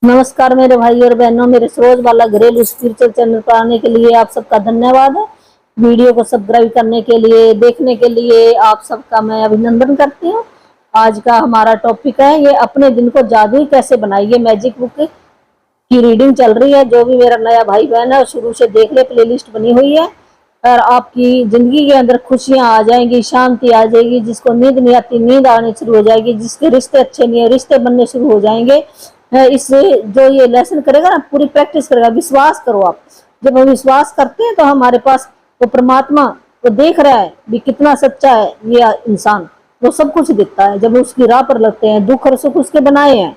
नमस्कार मेरे भाई और बहनों, मेरे सरोज वाला घरेलू स्पिरिचुअल चैनल पर आने के लिए आप सबका धन्यवाद है। वीडियो को सब्सक्राइब करने के लिए, देखने के लिए आप सबका मैं अभिनंदन करती हूँ। आज का हमारा टॉपिक है ये अपने दिन को जादुई कैसे बनाइए। मैजिक बुक की रीडिंग चल रही है। जो भी मेरा नया भाई बहन है शुरू से देख ले, प्लेलिस्ट बनी हुई है और आपकी जिंदगी के अंदर खुशियां आ जाएंगी, शांति आ जाएगी। जिसको नींद नहीं आती नींद आनी शुरू हो जाएगी, जिसके रिश्ते अच्छे नहीं है रिश्ते बनने शुरू हो जाएंगे। इससे जो ये लेसन करेगा ना, पूरी प्रैक्टिस करेगा। विश्वास करो आप। जब हम विश्वास करते हैं तो हमारे पास वो परमात्मा वो देख रहा है भी कितना सच्चा है ये इंसान, वो सब कुछ दिखता है। जब उसकी राह पर लगते हैं, दुख और सुख उसके बनाए हैं,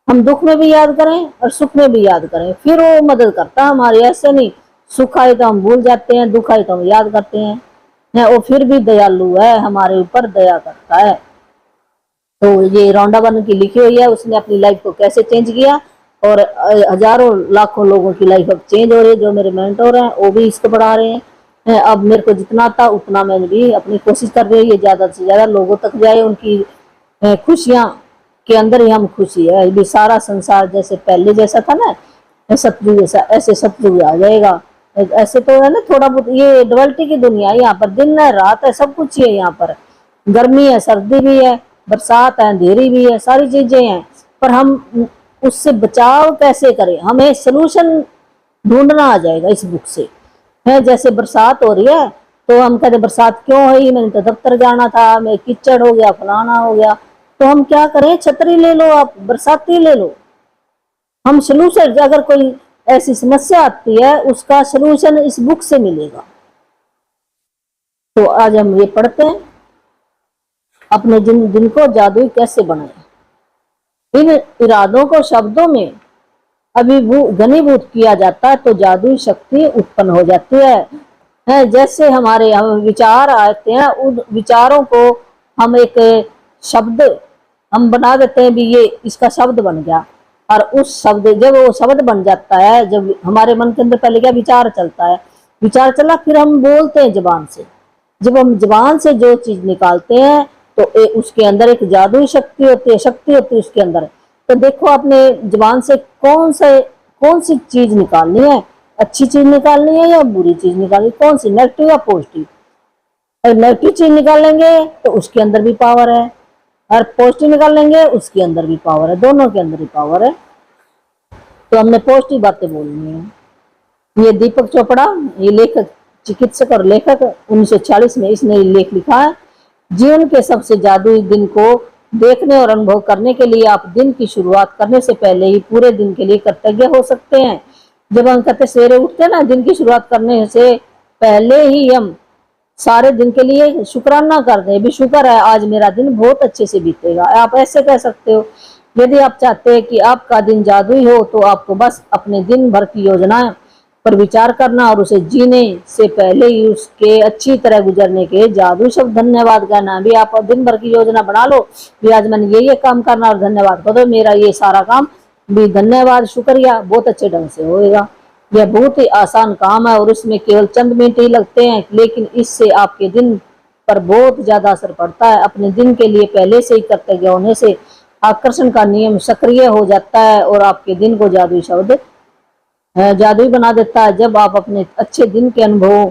हम दुख में भी याद करें और सुख में भी याद करें, फिर वो मदद करता है हमारी। ऐसे नहीं सुख आए तो हम भूल जाते हैं, दुख आए तो हम याद करते हैं। वो फिर भी दयालु है, हमारे ऊपर दया करता है। तो ये रौंडा वन की लिखी हुई है, उसने अपनी लाइफ को कैसे चेंज किया और हजारों लाखों लोगों की लाइफ अब चेंज हो रही है। जो मेरे मेंटोर हैं वो भी इसको बढ़ा रहे हैं। अब मेरे को जितना था उतना मैंने भी अपनी कोशिश कर रही है, ये ज्यादा से ज्यादा लोगों तक जाए। उनकी खुशियां के अंदर ही हम खुशी है। अभी सारा संसार जैसे पहले जैसा था ना, सतयुग जैसा, ऐसे सतयुग आ जाएगा। ऐसे तो है ना, थोड़ा बहुत ये डुअलिटी की दुनिया है। यहाँ पर दिन है रात है, सब कुछ ही है। यहाँ पर गर्मी है, सर्दी भी है, बरसात है, अंधेरी भी है, सारी चीजें हैं। पर हम उससे बचाव कैसे करें, हमें सोल्यूशन ढूंढना आ जाएगा इस बुक से। है जैसे बरसात हो रही है तो हम कहते बरसात क्यों हुई, मैंने तो दफ्तर जाना था, मैं कीचड़ हो गया, फलाना हो गया। तो हम क्या करें, छतरी ले लो, आप बरसाती ले लो। हम सोल्यूशन, अगर कोई ऐसी समस्या आती है उसका सोल्यूशन इस बुक से मिलेगा। तो आज हम ये पढ़ते हैं, अपने दिन को जादुई कैसे बनाए। इन इरादों को शब्दों में घनीभूत किया जाता है तो जादुई शक्ति उत्पन्न हो जाती है। जैसे हमारे हम विचार आते हैं, उन विचारों को हम एक शब्द हम बना देते हैं भी ये इसका शब्द बन गया। और उस शब्द, जब वो शब्द बन जाता है, जब हमारे मन के अंदर पहले क्या विचार चलता है, विचार चला, फिर हम बोलते हैं जबान से। जब हम जबान से जो चीज निकालते हैं तो उसके अंदर एक जादुई शक्ति होती है, शक्ति होती है उसके अंदर। तो देखो अपने जबान से कौन सी चीज निकालनी है, अच्छी चीज निकालनी है या बुरी चीज निकालनी, कौन सी, नेगेटिव या पॉजिटिव। अगर नेगेटिव चीज निकालेंगे तो उसके अंदर भी पावर है, और पॉजिटिव निकालेंगे उसके अंदर भी पावर है, दोनों के अंदर ही पावर है। तो हमने पॉजिटिव बातें बोलनी है। ये दीपक चोपड़ा, ये लेखक, चिकित्सक और लेखक, 1940 में इसने लेख लिखा है। जीवन के सबसे जादुई दिन को देखने और अनुभव करने के लिए आप दिन की शुरुआत करने से पहले ही पूरे दिन के लिए कृतज्ञ हो सकते हैं। जब हम कहते सवेरे उठते हैं ना, दिन की शुरुआत करने से पहले ही हम सारे दिन के लिए शुक्राना करते हैं भी शुक्र है आज मेरा दिन बहुत अच्छे से बीतेगा। आप ऐसे कह सकते हो। यदि आप चाहते हैं कि आपका दिन जादुई हो तो आपको बस अपने दिन भर की योजनाएं पर विचार करना और उसे जीने से पहले ही उसके अच्छी तरह गुजरने के जादू शब्द धन्यवाद कहना। भी आप दिन भर की योजना बना लो भी आज मैंने ये काम करना और धन्यवाद कह दो, मेरा ये सारा काम भी धन्यवाद शुक्रिया बहुत अच्छे ढंग से होएगा। यह बहुत ही आसान काम है और इसमें केवल चंद मिनट ही लगते हैं, लेकिन इससे आपके दिन पर बहुत ज्यादा असर पड़ता है। अपने दिन के लिए पहले से ही कृतज्ञ होने से आकर्षण का नियम सक्रिय हो जाता है और आपके दिन को जादुई बना देता है। जब आप अपने अच्छे दिन के अनुभव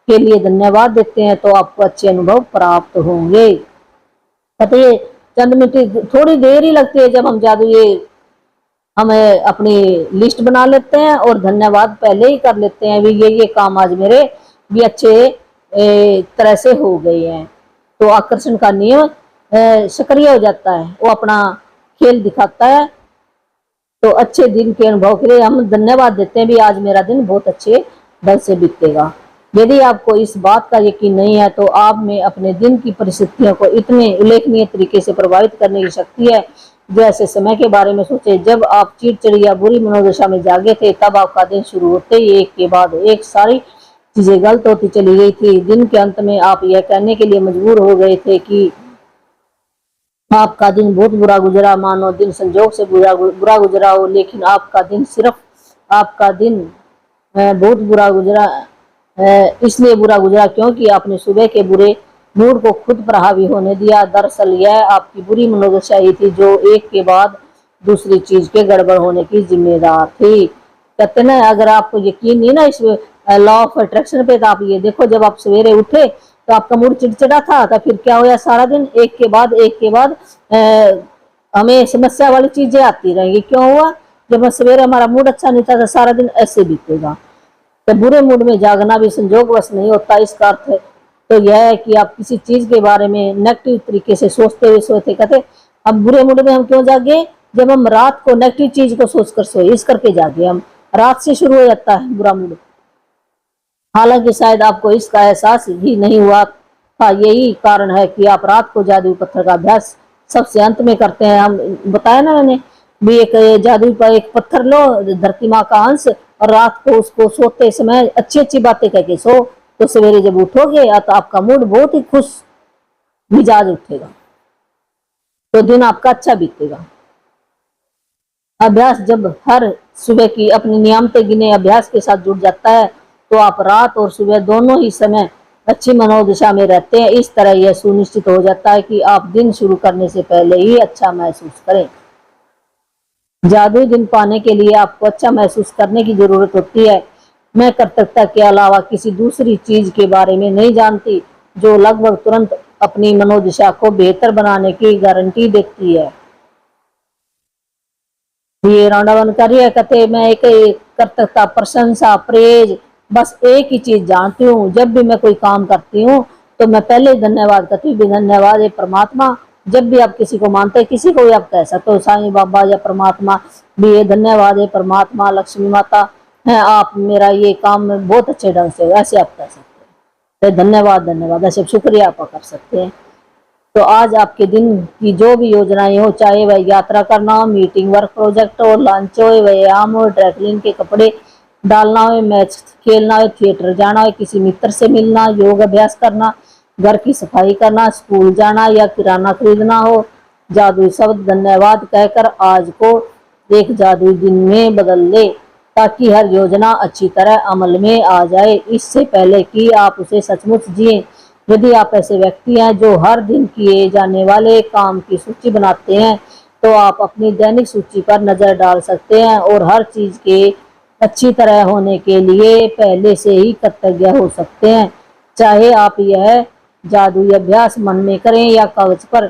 के लिए धन्यवाद देते हैं तो आपको अच्छे अनुभव प्राप्त होंगे। कहते ये चंद मिनट, थोड़ी देर ही लगती है जब हम हम अपनी लिस्ट बना लेते हैं और धन्यवाद पहले ही कर लेते हैं भी ये काम आज मेरे भी अच्छे तरह से हो गए हैं। तो आकर्षण का नियम सक्रिय हो जाता है, वो अपना खेल दिखाता है। तो अच्छे दिन के अनुभव के लिए हम धन्यवाद देते हैं भी आज मेरा दिन बहुत अच्छे ढंग से बीतेगा। यदि आपको इस बात का यकीन नहीं है तो आप में अपने दिन की परिस्थितियों को इतने उल्लेखनीय तरीके से प्रभावित करने की शक्ति है। जैसे समय के बारे में सोचे, जब आप चिड़चिड़ी या बुरी मनोदशा में जागे थे तब आपका दिन शुरू होते ही एक के बाद एक सारी चीजें गलत होती चली गई थी। दिन के अंत में आप यह कहने के लिए मजबूर हो गए थे कि आपका दिन बहुत बुरा गुजरा, मानो दिन संजोग से बुरा गुजरा हो, लेकिन आपका दिन सिर्फ आपका दिन बहुत बुरा गुजरा इसलिए बुरा गुजरा क्योंकि आपने सुबह के बुरे मूड को खुद पर हावी होने दिया। दरअसल यह आपकी बुरी मनोदशा ही थी जो एक के बाद दूसरी चीज के गड़बड़ होने की जिम्मेदार थी। कहते ना, अगर आपको यकीन नहीं ना इस लॉ ऑफ अट्रैक्शन पे, तो आप ये देखो, जब आप सवेरे उठे तो आपका मूड चिड़चिड़ा था, तो फिर क्या हुआ, सारा दिन एक के बाद हमें समस्या वाली चीजें आती रहेंगी। क्यों हुआ, जब सवेरे हमारा मूड अच्छा नहीं था तो सारा दिन ऐसे बीतेगा। तो बुरे मूड में जागना भी संजोगवश नहीं होता। इसका अर्थ है तो यह है कि आप किसी चीज के बारे में नेगेटिव तरीके से सोचते हुए सोते, कहते अब बुरे मूड में हम क्यों जागे, जब हम रात को नेगेटिव चीज को सोचकर सोए, इस करके जागे हम, रात से शुरू हो जाता है बुरा मूड। हालांकि शायद आपको इसका एहसास ही नहीं हुआ था। यही कारण है कि आप रात को जादुई पत्थर का अभ्यास सबसे अंत में करते हैं। हम बताया ना मैंने भी, एक जादुई पर एक पत्थर लो, धरती माँ का अंश, और रात को उसको सोते समय अच्छी अच्छी बातें कह के सो, तो सवेरे जब उठोगे तो आपका मूड बहुत ही खुश मिजाज उठेगा, तो दिन आपका अच्छा बीतेगा। अभ्यास जब हर सुबह की अपनी नियमित गिने अभ्यास के साथ जुड़ जाता है, तो आप रात और सुबह दोनों ही समय अच्छी मनोदशा में रहते हैं। इस तरह यह सुनिश्चित हो जाता है कि आप दिन शुरू करने से पहले ही अच्छा महसूस करें। जादुई दिन पाने के लिए आपको अच्छा महसूस करने की जरूरत होती है। मैं कर्तव्यता के अलावा किसी दूसरी चीज के बारे में नहीं जानती जो लगभग तुरंत अपनी मनोदशा को बेहतर बनाने की गारंटी देती है। ये राउंडावन कार्य कहते, मैं एक कर्तव्यता, प्रशंसा, प्रेज, बस एक ही चीज जानती हूँ। जब भी मैं कोई काम करती हूँ तो मैं पहले धन्यवाद कहती हूँ, धन्यवाद हे परमात्मा। जब भी आप किसी को मानते हैं, किसी को भी आप कह सकते हो, साईं बाबा या परमात्मा भी, ये धन्यवाद हे परमात्मा, लक्ष्मी माता है, आप मेरा ये काम बहुत अच्छे ढंग से, ऐसे आप कह सकते हैं। तो धन्यवाद धन्यवाद ऐसे शुक्रिया आप कर सकते हैं। तो आज आपके दिन की जो भी योजनाएं हो, चाहे वह यात्रा करना हो, मीटिंग, वर्क प्रोजेक्ट हो, लंच हो, व्यायाम हो, ड्राइक्लीन के कपड़े डालना हो, मैच खेलना हो, थिएटर जाना हो, किसी मित्र से मिलना, योग अभ्यास करना, घर की सफाई करना, स्कूल जाना या किराना खरीदना हो, जादुई शब्द धन्यवाद कहकर आज को एक जादुई दिन में बदल ले, ताकि हर योजना अच्छी तरह अमल में आ जाए, इससे पहले कि आप उसे सचमुच जिए। यदि आप ऐसे व्यक्ति हैं जो हर दिन किए जाने वाले काम की सूची बनाते हैं, तो आप अपनी दैनिक सूची पर नजर डाल सकते हैं और हर चीज के अच्छी तरह होने के लिए पहले से ही कृतज्ञ हो सकते हैं। चाहे आप यह जादुई अभ्यास मन में करें या कागज पर,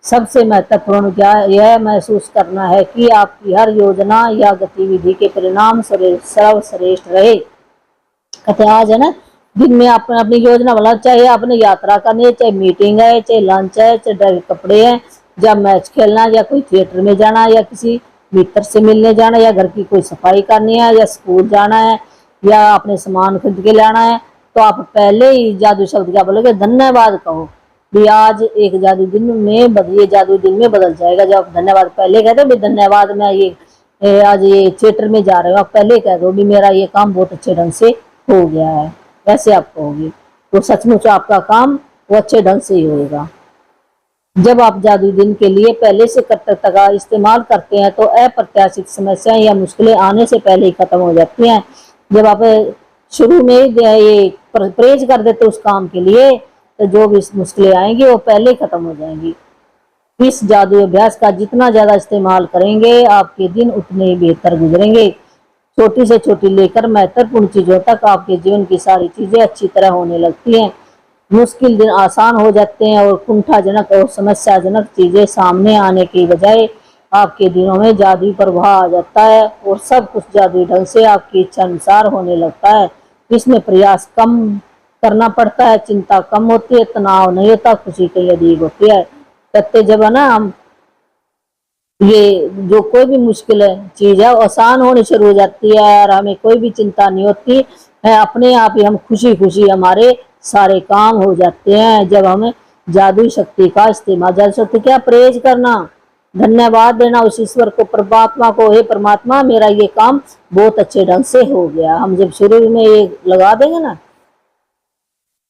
सबसे महत्वपूर्ण यह महसूस करना है कि आपकी हर योजना या गतिविधि के परिणाम सर्वश्रेष्ठ रहे। कहते आज है ना, दिन में आपने अपनी योजना बना, चाहे आपने यात्रा करनी है, चाहे मीटिंग है, चाहे लंच है, चाहे ड्राइव कपड़े हैं, या मैच खेलना, या कोई थिएटर में जाना, या किसी मित्र से मिलने जाना, या घर की कोई सफाई करनी है, या स्कूल जाना है, या अपने सामान खरीद के लाना है, तो आप पहले ही जादू शब्द क्या बोलोगे, धन्यवाद कहो भी। आज एक जादू दिन में ये जादू दिन में बदल जाएगा। जब आप धन्यवाद पहले कहते हो, धन्यवाद मैं ये आज ये थिएटर में जा रहे हो, आप पहले कह दो भी मेरा ये काम बहुत अच्छे ढंग से हो गया है, वैसे आप कहोगे तो सचमुच आपका काम वो अच्छे ढंग से ही होगा। जब आप जादू दिन के लिए पहले से कर्तव्यता का इस्तेमाल करते हैं, तो अप्रत्याशित समस्याएं या मुश्किलें आने से पहले ही खत्म हो जाती हैं। जब आप शुरू में ये प्रेज कर देते उस काम के लिए, तो जो भी मुश्किलें आएंगी वो पहले ही खत्म हो जाएंगी। इस जादू अभ्यास का जितना ज्यादा इस्तेमाल करेंगे, आपके दिन उतने ही बेहतर गुजरेंगे। छोटी से छोटी लेकर महत्वपूर्ण चीजों तक आपके जीवन की सारी चीजें अच्छी तरह होने लगती हैं। मुश्किल दिन आसान हो जाते हैं और कुंठाजनक और समस्याजनक चीजें सामने आने की बजाय आपके दिनों में जादुई प्रभाव आ जाता है और सब कुछ जादुई ढंग से आपकी इच्छा अनुसार होने लगता है। इसमें प्रयास कम करना पड़ता है, चिंता कम होती है, तनाव नहीं होता, खुशी कहीं अधिक होती है। कहते जब है ना, हम ये जो कोई भी मुश्किल चीज है आसान होनी शुरू हो जाती है और हमें कोई भी चिंता नहीं होती है, अपने आप ही हम खुशी खुशी हमारे सारे काम हो जाते हैं। जब हम जादुई शक्ति का इस्तेमाल, जादुई शक्ति क्या, प्रेज करना, धन्यवाद देना उस ईश्वर को, परमात्मा को, हे परमात्मा मेरा ये काम बहुत अच्छे ढंग से हो गया। हम जब शुरू में ये लगा देंगे ना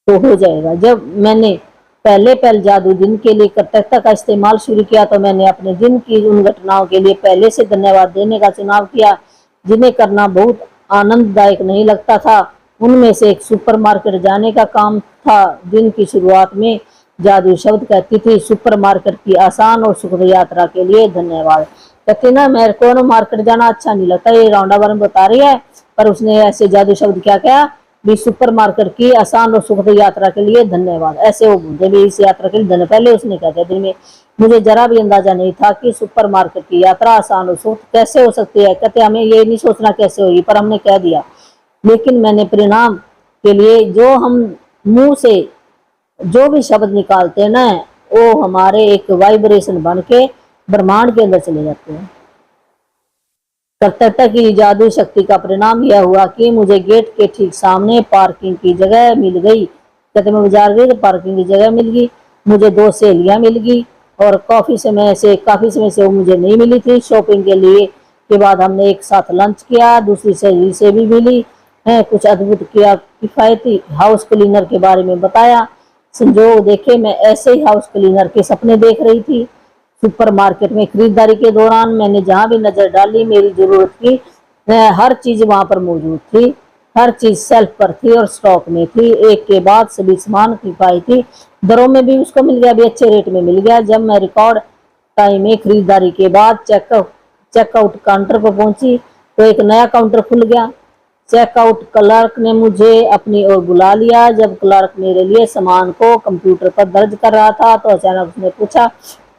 तो हो जाएगा। जब मैंने पहले जादू दिन के लिए कर्तव्यता का इस्तेमाल शुरू किया, तो मैंने अपने दिन की उन घटनाओं के लिए पहले से धन्यवाद देने का चुनाव किया जिन्हें करना बहुत आनंददायक नहीं लगता था। उनमें से एक सुपरमार्केट जाने का काम था। दिन की शुरुआत में जादू शब्द कहती थी, सुपरमार्केट की आसान और सुखद यात्रा के लिए धन्यवाद। कहती ना मेरे को ना मार्केट जाना अच्छा नहीं लगता, ये राउंडाबार में बता रही है। पर उसने ऐसे जादू शब्द क्या क्या भी, सुपर मार्केट की आसान और सुखद यात्रा के लिए धन्यवाद, ऐसे वो बोलते भी इस यात्रा के लिए धन्यवाद। पहले उसने कहा था दिन में मुझे जरा भी अंदाजा नहीं था कि सुपर मार्केट की यात्रा आसान और सुखद कैसे हो सकती है। कहते हमें ये नहीं सोचना कैसे होगी, पर हमने कह दिया। लेकिन मैंने परिणाम के लिए जो हम मुंह से जो भी शब्द निकालते हैं ना, वो हमारे एक वाइब्रेशन बन के ब्रह्मांड के अंदर चले जाते हैं। कर्तव्य की जादुई शक्ति का परिणाम यह हुआ कि मुझे गेट के ठीक सामने पार्किंग की जगह मिल गई। कहते मैं बाजार गई तो पार्किंग की जगह मिल गई। मुझे 2 सहेलियां मिल गई और काफी समय से वो मुझे नहीं मिली थी। शॉपिंग के लिए के बाद हमने एक साथ लंच किया। दूसरी सहेली से भी मिली है, कुछ अद्भुत किया, किफायती हाउस क्लीनर के बारे में बताया। संजोग देखे मैं ऐसे ही हाउस क्लीनर के सपने देख रही थी। सुपरमार्केट में खरीदारी के दौरान मैंने जहां भी नजर डाली मेरी जरूरत की हर चीज वहां पर मौजूद थी। हर चीज सेल्फ पर थी और स्टॉक में थी। एक के बाद सभी सामान किफायती दरों में भी उसको मिल गया, भी अच्छे रेट में मिल गया। जब मैं रिकॉर्ड टाइम में खरीदारी के बाद चेकआउट काउंटर पर पहुंची तो एक नया काउंटर खुल गया। चेकआउट क्लर्क ने मुझे अपनी ओर बुला लिया। जब क्लर्क मेरे लिए सामान को कंप्यूटर पर दर्ज कर रहा था तो अचानक उसने पूछा,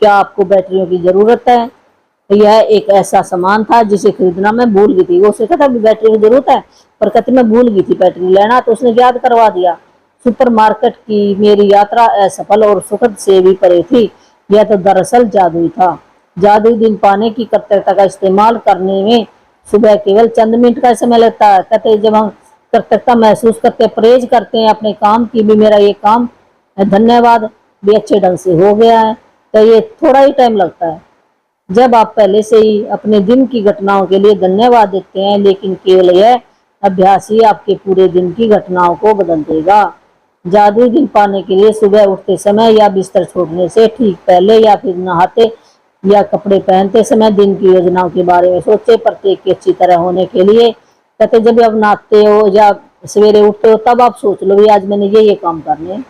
क्या आपको बैटरियों की जरूरत है? यह एक ऐसा सामान था जिसे खरीदना मैं भूल गई थी। वो उसे कहता बैटरी की जरूरत है, पर कहते मैं भूल गई थी बैटरी लेना, तो उसने याद करवा दिया। सुपरमार्केट की मेरी यात्रा असफल और सुखद से भी परे थी। यह तो दरअसल जादुई था। जादुई दिन पाने की कर्तव्यता का इस्तेमाल करने में सुबह केवल चंद मिनट का समय लगता है। कहते जब हम कर्तव्यता महसूस करते, परहेज करते हैं अपने काम की, भी मेरा ये काम धन्यवाद भी अच्छे ढंग से हो गया है, तो ये थोड़ा ही टाइम लगता है। जब आप पहले से ही अपने दिन की घटनाओं के लिए धन्यवाद देते हैं, लेकिन केवल यह अभ्यास ही आपके पूरे दिन की घटनाओं को बदल देगा। जादुई दिन पाने के लिए सुबह उठते समय या बिस्तर छोड़ने से ठीक पहले या फिर नहाते या कपड़े पहनते समय दिन की योजनाओं के बारे में सोचे। प्रत्येक की अच्छी तरह होने के लिए कहते जब आप नहाते हो या सवेरे उठते हो तब आप सोच लो भी आज मैंने ये काम करने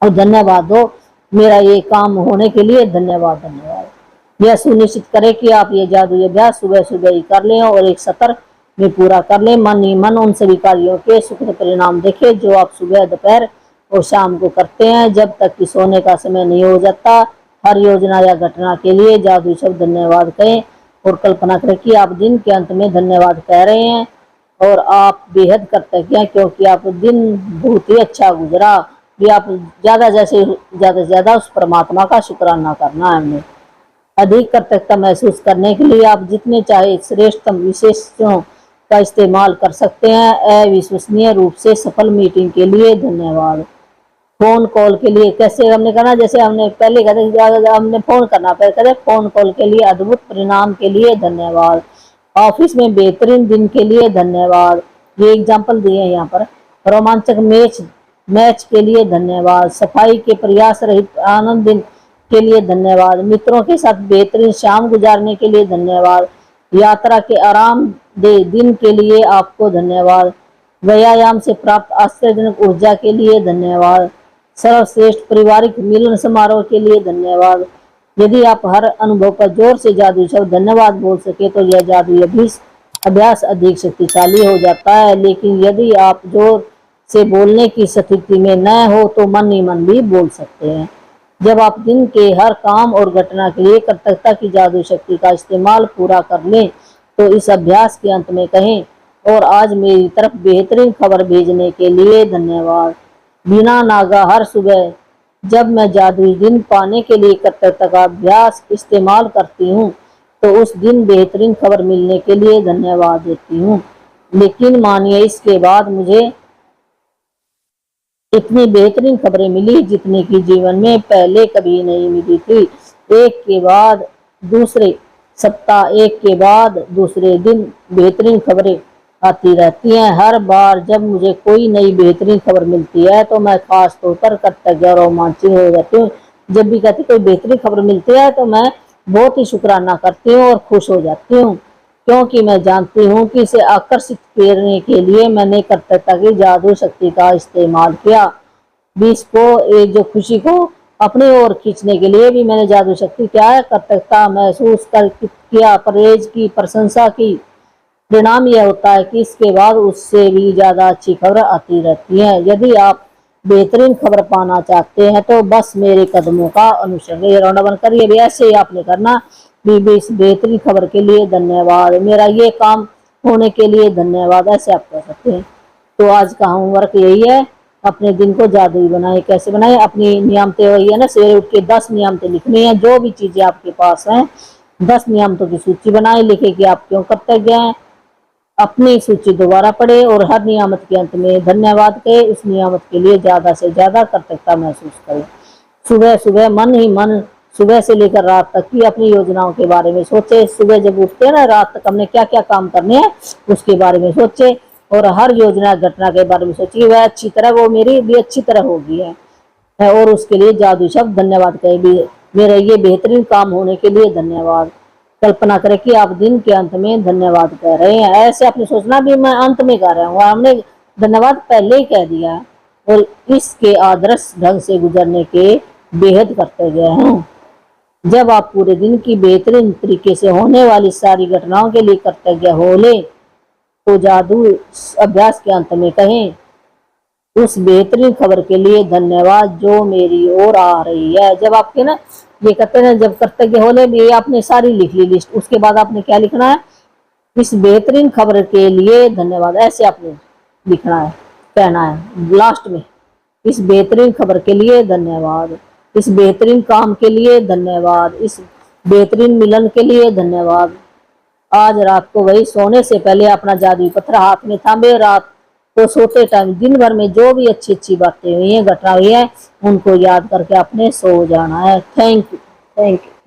और धन्यवाद दो, मेरा ये काम होने के लिए धन्यवाद धन्यवाद। यह सुनिश्चित करें कि आप ये जादुई अभ्यास सुबह सुबह ही कर लें और एक सत्र में पूरा कर लें। मन ही मन उन सभी कार्यों के सुखद परिणाम देखें जो आप सुबह, दोपहर और शाम को करते हैं जब तक कि सोने का समय नहीं हो जाता। हर योजना या घटना के लिए जादुई शब्द धन्यवाद कहें और कल्पना करें कि आप दिन के अंत में धन्यवाद कह रहे हैं और आप बेहद कृतज्ञ हैं क्योंकि आप दिन बहुत ही अच्छा गुजरा। भी आप ज्यादा से ज्यादा उस परमात्मा का शुक्राना करना है। हमें अधिक कृतज्ञता महसूस करने के लिए आप जितने चाहे श्रेष्ठतम विशेषणों का इस्तेमाल कर सकते हैं। अविश्वसनीय रूप से सफल मीटिंग के लिए धन्यवाद। फोन कॉल के लिए कैसे हमने करना, जैसे हमने पहले कहते हमने फोन करना, पहले कहते फोन कॉल के लिए अद्भुत परिणाम के लिए धन्यवाद। ऑफिस में बेहतरीन दिन के लिए धन्यवाद। ये एग्जाम्पल दिए हैं यहाँ पर। रोमांचक मैच के लिए धन्यवाद। सफाई के प्रयास रहित आनंद दिन के लिए धन्यवाद। मित्रों के साथ बेहतरीन शाम गुजारने के लिए धन्यवाद। यात्रा के आरामदेह दिन के लिए आपको धन्यवाद। व्यायाम से प्राप्त आश्चर्यजनक ऊर्जा के लिए धन्यवाद। सर्वश्रेष्ठ पारिवारिक मिलन समारोह के लिए धन्यवाद। यदि आप हर अनुभव पर जोर से जादुई शब्द धन्यवाद बोल सके तो यह जादुई अभ्यास अधिक शक्तिशाली हो जाता है। लेकिन यदि आप जोर से बोलने की स्थिति में न हो तो मन ही मन भी बोल सकते हैं। जब आप दिन के हर काम और घटना के लिए कृतज्ञता की जादुई शक्ति का इस्तेमाल पूरा कर लें तो इस अभ्यास के अंत में कहें, और आज मेरी तरफ बेहतरीन खबर भेजने के लिए धन्यवाद। बिना नागा हर सुबह जब मैं जादुई दिन पाने के लिए कृतज्ञता का अभ्यास इस्तेमाल करती हूँ तो उस दिन बेहतरीन खबर मिलने के लिए धन्यवाद देती हूँ। लेकिन मानिए इसके बाद मुझे इतनी बेहतरीन खबरें मिली जितनी की जीवन में पहले कभी नहीं मिली थी। एक के बाद दूसरे सप्ताह, एक के बाद दूसरे दिन बेहतरीन खबरें आती रहती हैं। हर बार जब मुझे कोई नई बेहतरीन खबर मिलती है तो मैं खास तौर पर कृतज्ञ और रोमांचित हो जाती हूँ। जब भी कहती कोई बेहतरीन खबर मिलती है तो मैं बहुत ही शुक्राना करती हूँ और खुश हो जाती हूँ क्योंकि मैं जानती हूँ कि इसे आकर्षित करने के लिए मैंने कृतज्ञता की जादू शक्ति का इस्तेमाल किया। भी इसको जो खुशी को अपनी ओर खींचने के लिए भी मैंने जादू शक्ति क्या है, कर्तव्यता महसूस कर किया, परहेज की, प्रशंसा की। परिणाम यह होता है कि इसके बाद उससे भी ज्यादा अच्छी खबर आती रहती है। यदि आप बेहतरीन खबर पाना चाहते हैं तो बस मेरे कदमों का अनुसरण, ये रौंडा बंद करिए भी, ऐसे ही आपने करना। बीबी इस बेहतरीन खबर के लिए धन्यवाद, मेरा ये काम होने के लिए धन्यवाद, ऐसे आप कह सकते हैं। तो आज का होमवर्क यही है, अपने दिन को जादुई बनाए। कैसे बनाए? अपनी नियमतें वही है ना, सवेरे उठ के 10 नियमतें लिखनी है, जो भी चीजें आपके पास हैं 10 नियमतों की सूची बनाए, लिखे कि आप क्यों कर्तव्य हैं। अपनी सूची दोबारा पढ़े और हर नियामत के अंत में धन्यवाद कहे। उस नियामत के लिए ज्यादा से ज्यादा कर्तव्यता महसूस करें। सुबह सुबह मन ही मन, सुबह से लेकर रात तक की अपनी योजनाओं के बारे में सोचे। सुबह जब उठते हैं ना, रात तक हमने क्या क्या काम करने हैं उसके बारे में सोचे, और हर योजना घटना के बारे में सोचिए, वह अच्छी तरह, वो मेरी भी अच्छी तरह होगी है। और उसके लिए जादू शब्द धन्यवाद कहे भी, मेरा ये बेहतरीन काम होने के लिए धन्यवाद। कल्पना करें कि आप दिन के अंत में धन्यवाद कह रहे हैं, ऐसे आपने सोचना भी मैं अंत में कह रहा हूँ, हमने धन्यवाद पहले ही कह दिया। और इसके आदर्श ढंग से गुजरने के बेहद करते गए हैं। जब आप पूरे दिन की बेहतरीन तरीके से होने वाली सारी घटनाओं के लिए कर्तव्य हो ले, तो जादू अभ्यास के अंत में कहें, उस बेहतरीन खबर के लिए धन्यवाद जो मेरी ओर आ रही है। जब आपके ना ये कहते हैं, जब कर्तव्य हो ले, ये आपने सारी लिख ली लिस्ट, उसके बाद आपने क्या लिखना है? इस बेहतरीन खबर के लिए धन्यवाद, ऐसे आपने लिखना है, कहना है लास्ट में, इस बेहतरीन खबर के लिए धन्यवाद, इस बेहतरीन काम के लिए धन्यवाद, इस बेहतरीन मिलन के लिए धन्यवाद। आज रात को वही सोने से पहले अपना जादुई पत्थर हाथ में थामे, रात को सोते टाइम दिन भर में जो भी अच्छी अच्छी बातें हुई हैं, घटना हुई है, उनको याद करके अपने सो जाना है। Thank you, thank you.